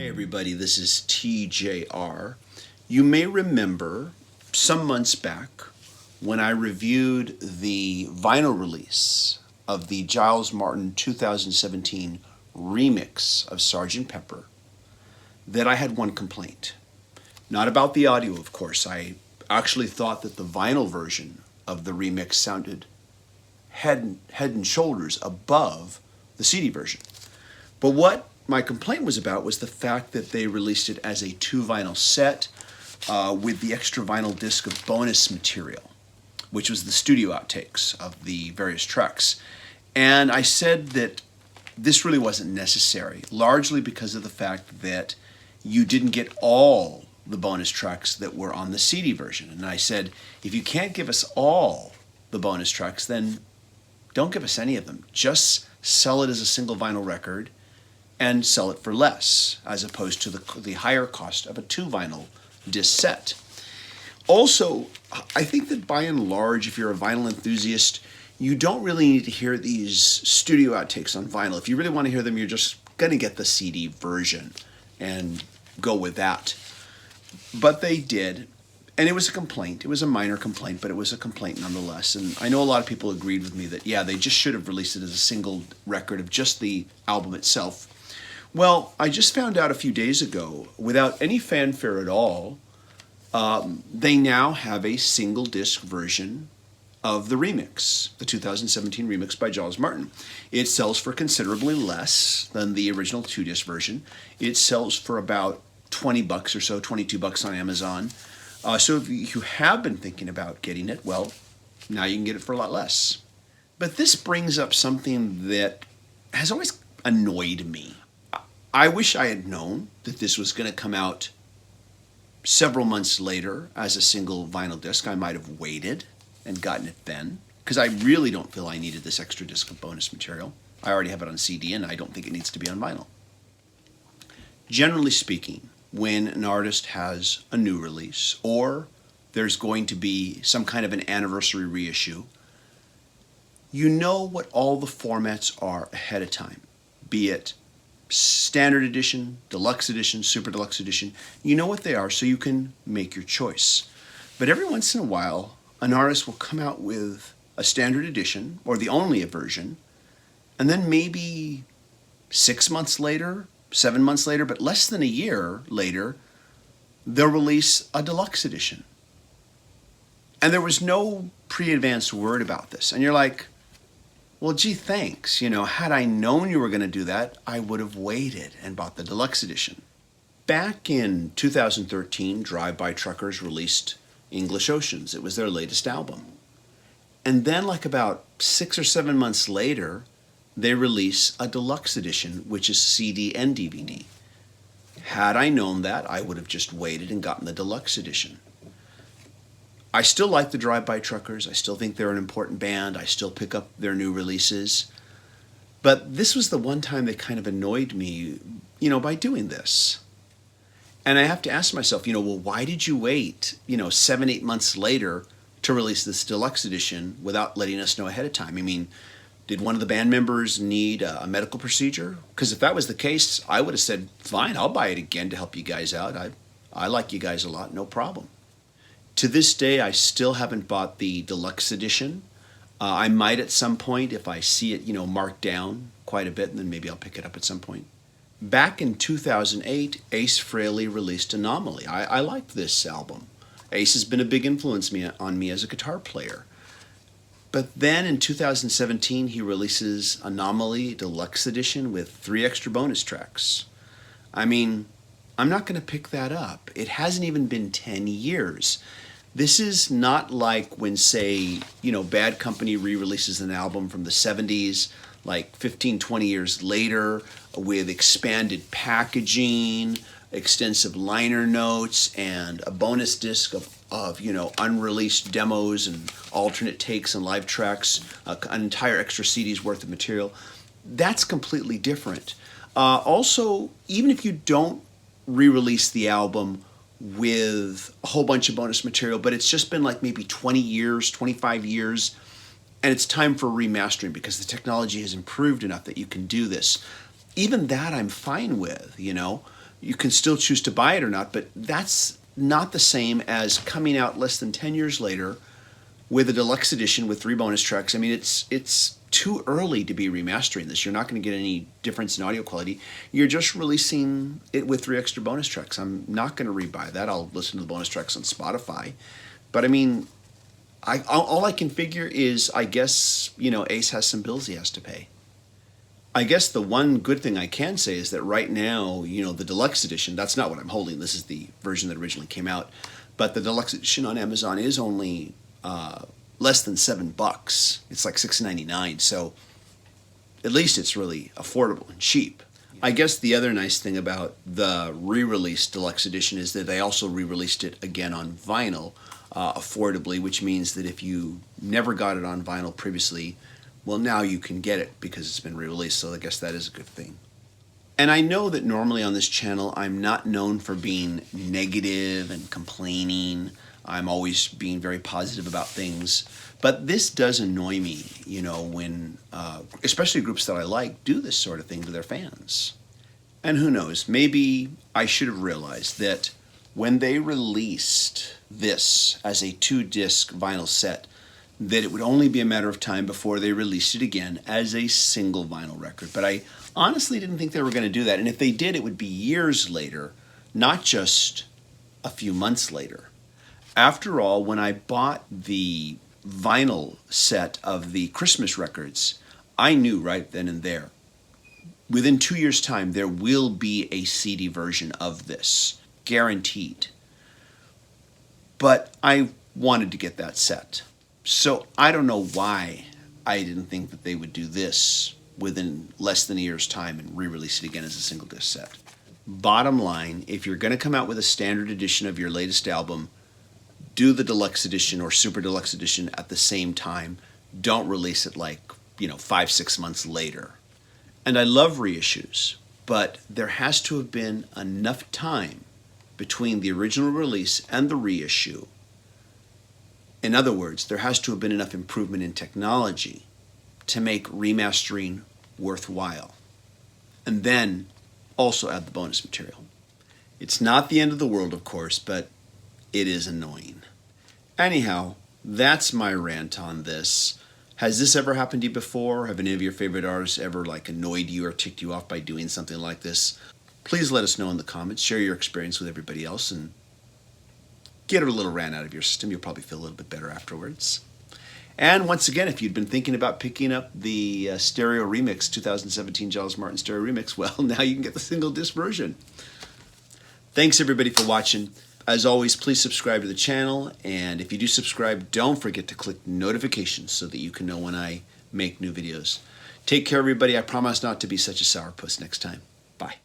Hey everybody, this is TJR. You may remember some months back when I reviewed the vinyl release of the Giles Martin 2017 remix of Sgt. Pepper that I had one complaint. Not about the audio, of course. I actually thought that the vinyl version of the remix sounded head and shoulders above the CD version. But what my complaint was about was the fact that they released it as a 2 vinyl set with the extra vinyl disc of bonus material, which was the studio outtakes of the various tracks. And I said that this really wasn't necessary, largely because of the fact that you didn't get all the bonus tracks that were on the CD version. And I said, if you can't give us all the bonus tracks, then don't give us any of them. Just sell it as a single vinyl record and sell it for less, as opposed to the higher cost of a 2 vinyl disc set. Also, I think that by and large, if you're a vinyl enthusiast, you don't really need to hear these studio outtakes on vinyl. If you really want to hear them, you're just going to get the CD version and go with that. But they did, and it was a complaint. It was a minor complaint, but it was a complaint nonetheless. And I know a lot of people agreed with me that, yeah, they just should have released it as a single record of just the album itself. Well, I just found out a few days ago, without any fanfare at all, they now have a single disc version of the remix, the 2017 remix by Giles Martin. It sells for considerably less than the original 2-disc version. It sells for about $20 or so, $22 on Amazon. So if you have been thinking about getting it, well, now you can get it for a lot less. But this brings up something that has always annoyed me. I wish I had known that this was going to come out several months later as a single vinyl disc. I might have waited and gotten it then, because I really don't feel I needed this extra disc of bonus material. I already have it on CD, and I don't think it needs to be on vinyl. Generally speaking, when an artist has a new release, or there's going to be some kind of an anniversary reissue, you know what all the formats are ahead of time, be it standard edition, deluxe edition, super deluxe edition. You know what they are, so you can make your choice. But every once in a while, an artist will come out with a standard edition, or the only version, and then maybe 6 months later, 7 months later, but less than a year later, they'll release a deluxe edition. And there was no pre-advanced word about this. And you're like, well, gee, thanks. Had I known you were going to do that, I would have waited and bought the deluxe edition. Back in 2013, Drive-By Truckers released English Oceans. It was their latest album. And then like about 6 or 7 months later, they release a deluxe edition, which is CD and DVD. Had I known that, I would have just waited and gotten the deluxe edition. I still like the Drive-By Truckers. I still think they're an important band. I still pick up their new releases. But this was the one time they kind of annoyed me, by doing this. And I have to ask myself, well, why did you wait, 7, 8 months later to release this deluxe edition without letting us know ahead of time? I mean, did one of the band members need a medical procedure? Because if that was the case, I would have said, fine, I'll buy it again to help you guys out. I like you guys a lot, no problem. To this day, I still haven't bought the deluxe edition. I might at some point if I see it, marked down quite a bit, and then maybe I'll pick it up at some point. Back in 2008, Ace Frehley released Anomaly. I liked this album. Ace has been a big influence on me as a guitar player. But then in 2017, he releases Anomaly Deluxe Edition with 3 extra bonus tracks. I mean, I'm not going to pick that up. It hasn't even been 10 years. This is not like when, say, Bad Company re-releases an album from the 70s, like 15, 20 years later, with expanded packaging, extensive liner notes, and a bonus disc of unreleased demos and alternate takes and live tracks, an entire extra CD's worth of material. That's completely different. Also, even if you don't re-release the album with a whole bunch of bonus material, but it's just been like maybe 20 years, 25 years, and it's time for remastering because the technology has improved enough that you can do this. Even that I'm fine with, You can still choose to buy it or not, but that's not the same as coming out less than 10 years later with a deluxe edition with 3 bonus tracks. I mean, it's too early to be remastering this. You're not going to get any difference in audio quality. You're just releasing it with 3 extra bonus tracks. I'm not going to rebuy that. I'll listen to the bonus tracks on Spotify. But I mean, all I can figure is, I guess, Ace has some bills he has to pay. I guess the one good thing I can say is that right now, the deluxe edition, that's not what I'm holding. This is the version that originally came out. But the deluxe edition on Amazon is only less than $7. It's like $6.99. So at least it's really affordable and cheap. I guess the other nice thing about the re-released deluxe edition is that they also re-released it again on vinyl affordably, which means that if you never got it on vinyl previously, well, now you can get it because it's been re-released, so I guess that is a good thing. And I know that normally on this channel I'm not known for being negative and complaining. I'm always being very positive about things. But this does annoy me, when especially groups that I like do this sort of thing to their fans. And who knows, maybe I should have realized that when they released this as a 2-disc vinyl set, that it would only be a matter of time before they released it again as a single vinyl record. But I honestly didn't think they were going to do that. And if they did, it would be years later, not just a few months later. After all, when I bought the vinyl set of the Christmas records, I knew right then and there, within 2 years' time, there will be a CD version of this, guaranteed. But I wanted to get that set. So I don't know why I didn't think that they would do this within less than a year's time and re-release it again as a single disc set. Bottom line, if you're going to come out with a standard edition of your latest album, do the deluxe edition or super deluxe edition at the same time. Don't release it 5-6 months later. And I love reissues, but there has to have been enough time between the original release and the reissue. In other words, there has to have been enough improvement in technology to make remastering worthwhile. And then also add the bonus material. It's not the end of the world, of course, but it is annoying. Anyhow, that's my rant on this. Has this ever happened to you before? Have any of your favorite artists ever annoyed you or ticked you off by doing something like this? Please let us know in the comments. Share your experience with everybody else and get a little rant out of your system. You'll probably feel a little bit better afterwards. And once again, if you'd been thinking about picking up the Stereo Remix 2017 Giles Martin Stereo Remix, well, now you can get the single disc version. Thanks everybody for watching. As always, please subscribe to the channel, and if you do subscribe, don't forget to click notifications so that you can know when I make new videos. Take care, everybody. I promise not to be such a sourpuss next time. Bye.